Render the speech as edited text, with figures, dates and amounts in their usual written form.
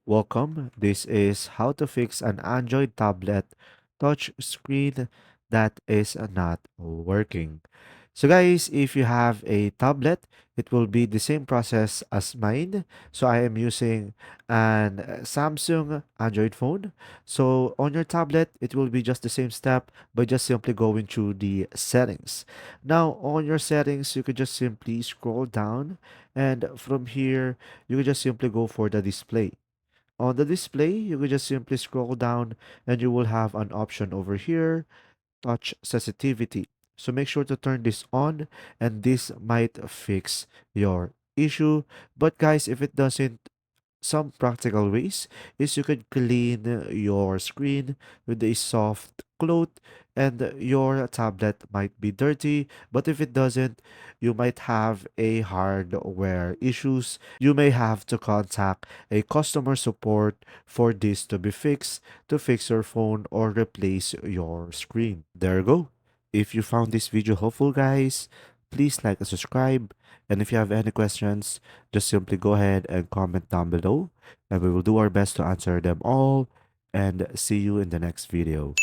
Welcome. This is how to fix an Android tablet touch screen that is not working. So guys, if you have a tablet, it will be the same process as mine. So I am using an Samsung Android phone. So on your tablet, it will be just the same step by just simply going through the settings. Now on your settings, you could just simply scroll down, and from here, you could just simply go for the display. On the display, you can just simply scroll down and you will have an option over here, touch sensitivity. So make sure to turn this on and this might fix your issue. But guys, if it doesn't, some practical ways is you could clean your screen with a soft cloth, and your tablet might be dirty, but if it doesn't, you might have a hardware issues. You may have to contact a customer support for this to be fixed, to fix your phone or replace your screen. There you go. If you found this video helpful, guys, please like and subscribe. And if you have any questions, just simply go ahead and comment down below, and we will do our best to answer them all. And see you in the next video.